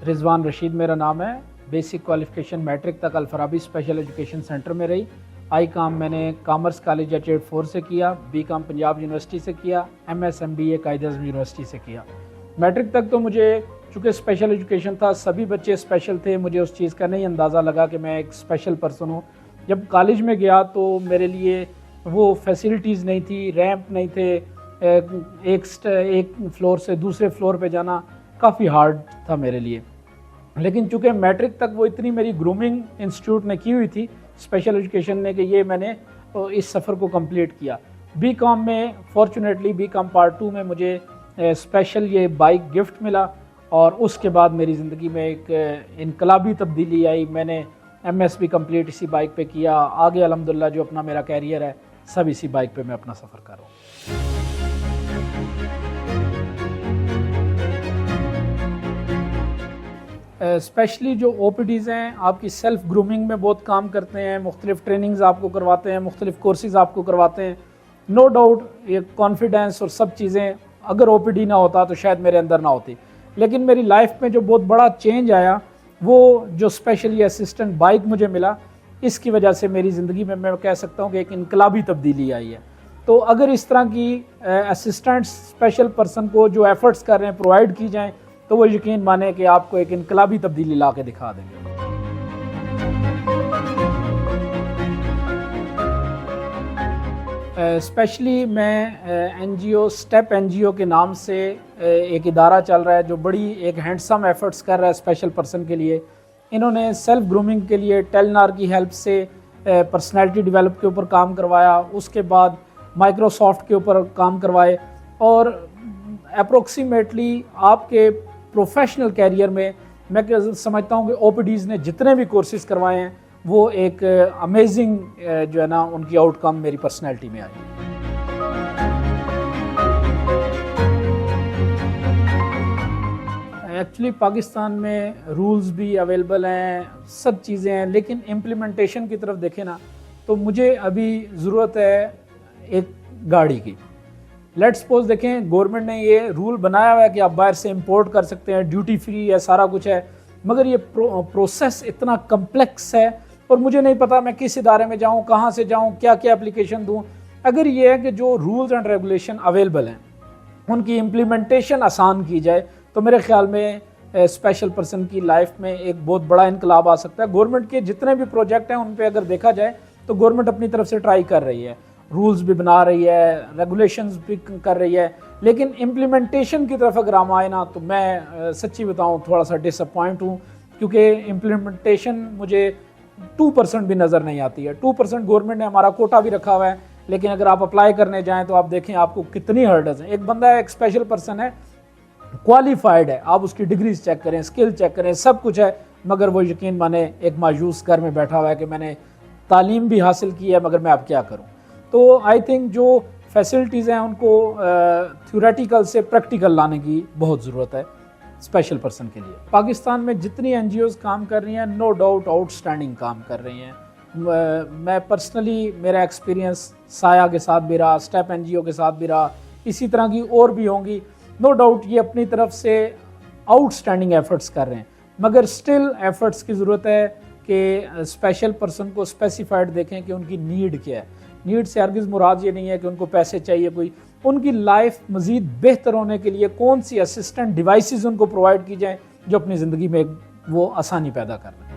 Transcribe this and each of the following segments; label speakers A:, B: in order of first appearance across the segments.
A: रिजवान रशीद मेरा नाम है। बेसिक क्वालिफिकेशन मैट्रिक तक अल-फराबी स्पेशल एजुकेशन सेंटर में रही। आई काम मैंने कॉमर्स कॉलेज एचेड 4 से किया, बी काम पंजाब यूनिवर्सिटी से किया, MS MBA कायद-ए-आज़म यूनिवर्सिटी से किया। मैट्रिक तक तो मुझे चूँकि स्पेशल एजुकेशन था, सभी बच्चे स्पेशल थे, मुझे उस चीज़ का नहीं अंदाज़ा लगा कि मैं एक स्पेशल पर्सन हूँ। जब कॉलेज में गया तो मेरे लिए वो फैसिलिटीज़ नहीं थी, रैंप नहीं थे, एक फ्लोर से दूसरे फ्लोर पे जाना काफ़ी हार्ड था मेरे लिए। लेकिन चूँकि मैट्रिक तक वो इतनी मेरी ग्रूमिंग इंस्टीट्यूट ने की हुई थी स्पेशल एजुकेशन ने कि ये मैंने इस सफ़र को कंप्लीट किया। बी कॉम में फॉर्चुनेटली बी कॉम पार्ट 2 में मुझे स्पेशल ये बाइक गिफ्ट मिला और उसके बाद मेरी ज़िंदगी में एक इनकलाबी तब्दीली आई। मैंने MS भी कंप्लीट इसी बाइक पे किया। आगे अल्हम्दुलिल्लाह जो अपना मेरा कैरियर है सब इसी बाइक पे मैं अपना सफ़र कर रहा हूँ। स्पेशली जो OPDs हैं आपकी सेल्फ ग्रूमिंग में बहुत काम करते हैं, मुख्तलिफ ट्रेनिंग्स आपको करवाते हैं, मुख्तलिफ कोर्सेज़ आपको करवाते हैं। नो डाउट ये कॉन्फिडेंस और सब चीज़ें अगर OPD ना होता तो शायद मेरे अंदर ना होती। लेकिन मेरी लाइफ में जो बहुत बड़ा चेंज आया वो जो स्पेशली असिस्टेंट बाइक मुझे मिला, इसकी वजह से मेरी ज़िंदगी में मैं कह सकता हूँ कि एक इनकलाबी तब्दीली आई है। तो अगर इस तरह की असिस्टेंट स्पेशल पर्सन को जो एफ़र्ट्स कर रहे हैं प्रोवाइड की जाएँ तो वो यकीन माने कि आपको एक इनकलाबी तब्दीली ला के दिखा देंगे। स्पेशली मैं NGO स्टेप NGO के नाम से एक इदारा चल रहा है जो बड़ी एक हैंडसम एफर्ट्स कर रहा है स्पेशल पर्सन के लिए। इन्होंने सेल्फ ग्रूमिंग के लिए टेलनार की हेल्प से पर्सनैलिटी डेवलप के ऊपर काम करवाया, उसके बाद माइक्रोसॉफ्ट के ऊपर काम करवाए और अप्रोक्सीमेटली आपके प्रोफेशनल कैरियर में मैं समझता हूँ कि OPDs ने जितने भी कोर्सेज़ करवाए हैं वो एक अमेजिंग जो है ना उनकी आउटकम मेरी पर्सनैलिटी में आई। एक्चुअली पाकिस्तान में रूल्स भी अवेलेबल हैं, सब चीज़ें हैं, लेकिन इम्प्लीमेंटेशन की तरफ देखें ना तो मुझे अभी ज़रूरत है एक गाड़ी की। लेट्स सपोज देखें गवर्नमेंट ने ये रूल बनाया हुआ है कि आप बाहर से इंपोर्ट कर सकते हैं, ड्यूटी फ्री है, सारा कुछ है, मगर ये प्रोसेस इतना कम्प्लेक्स है और मुझे नहीं पता मैं किस इदारे में जाऊँ, कहाँ से जाऊँ, क्या क्या एप्लीकेशन दूँ। अगर ये है कि जो रूल्स एंड रेगुलेशन अवेलेबल हैं उनकी इम्प्लीमेंटेशन आसान की जाए तो मेरे ख्याल में स्पेशल पर्सन की लाइफ में एक बहुत बड़ा इनकलाब आ सकता है। गवर्नमेंट के जितने भी प्रोजेक्ट हैं उन पे अगर देखा जाए तो गवर्नमेंट अपनी तरफ से ट्राई कर रही है, रूल्स भी बना रही है, रेगुलेशंस भी कर रही है, लेकिन इम्प्लीमेंटेशन की तरफ अगर हम आए ना तो मैं सच्ची बताऊं थोड़ा सा डिसअपॉइंट हूं, क्योंकि इम्प्लीमेंटेशन मुझे 2% भी नज़र नहीं आती है। 2% गवर्नमेंट ने हमारा कोटा भी रखा हुआ है, लेकिन अगर आप अप्लाई करने जाएं तो आप देखें आपको कितनी हर्डल्स हैं। एक बंदा है, एक स्पेशल पर्सन है, क्वालिफाइड है, आप उसकी डिग्रीज चेक करें, स्किल चेक करें, सब कुछ है, मगर वो यकीन माने एक मायूस घर में बैठा हुआ है कि मैंने तालीम भी हासिल की है मगर मैं अब क्या करूँ। तो आई थिंक जो फैसिलिटीज़ हैं उनको थ्योरेटिकल से प्रैक्टिकल लाने की बहुत ज़रूरत है स्पेशल पर्सन के लिए। पाकिस्तान में जितनी NGOs काम कर रही हैं नो डाउट आउटस्टैंडिंग काम कर रही हैं। मैं पर्सनली मेरा एक्सपीरियंस साया के साथ भी रहा, स्टेप NGO के साथ भी रहा, इसी तरह की और भी होंगी। नो डाउट ये अपनी तरफ से आउटस्टैंडिंग एफर्ट्स कर रहे हैं, मगर स्टिल एफर्ट्स की ज़रूरत है कि स्पेशल पर्सन को स्पेसिफाइड देखें कि उनकी नीड क्या है। नीड से हरगिज़ मुराद ये नहीं है कि उनको पैसे चाहिए, कोई उनकी लाइफ मज़ीद बेहतर होने के लिए कौन सी असिस्टेंट डिवाइसेस उनको प्रोवाइड की जाएँ जो अपनी ज़िंदगी में वो आसानी पैदा कर रहे हैं।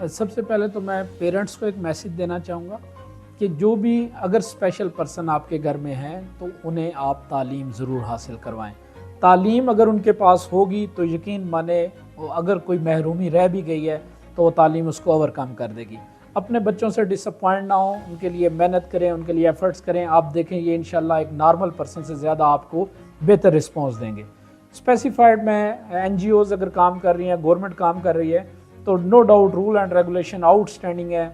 A: सबसे पहले तो मैं पेरेंट्स को एक मैसेज देना चाहूँगा कि जो भी अगर स्पेशल पर्सन आपके घर में हैं तो उन्हें आप तालीम ज़रूर हासिल करवाएं। तालीम अगर उनके पास होगी तो यकीन माने अगर कोई महरूमी रह भी गई है तो वो तालीम उसको ओवरकम कर देगी। अपने बच्चों से डिसअपॉइंट ना हो, उनके लिए मेहनत करें, उनके लिए एफर्ट्स करें। आप देखें ये इंशाल्लाह एक नॉर्मल पर्सन से ज़्यादा आपको बेहतर रिस्पॉन्स देंगे। स्पेसिफाइड में NGOs अगर काम कर रही हैं, गवर्नमेंट काम कर रही है तो no doubt rule and regulation outstanding है।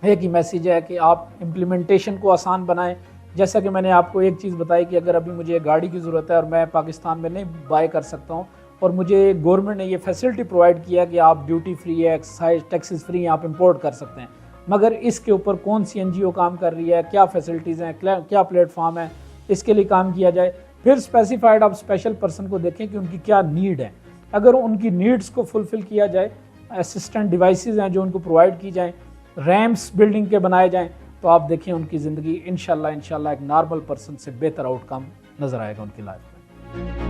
A: एक ही मैसेज है कि आप इम्प्लीमेंटेशन को आसान बनाएं। जैसा कि मैंने आपको एक चीज़ बताई कि अगर अभी मुझे गाड़ी की ज़रूरत है और मैं पाकिस्तान में नहीं बाय कर सकता हूँ और मुझे गवर्नमेंट ने ये फैसिलिटी प्रोवाइड किया कि आप ड्यूटी फ्री है, एक्साइज टैक्सेस फ्री हैं, आप इंपोर्ट कर सकते हैं, मगर इसके ऊपर कौन सी NGO काम कर रही है, क्या फैसिलिटीज़ हैं, क्या प्लेटफॉर्म है, इसके लिए काम किया जाए। फिर स्पेसिफाइड आप स्पेशल पर्सन को देखें कि उनकी क्या नीड है, अगर उनकी नीड्स को फुलफिल किया जाए, असिस्टेंट डिवाइसेस हैं जो उनको प्रोवाइड की जाएं, रैम्प्स बिल्डिंग के बनाए जाएं, तो आप देखें उनकी ज़िंदगी इंशाल्लाह एक नॉर्मल पर्सन से बेहतर आउटकम नज़र आएगा उनकी लाइफ में।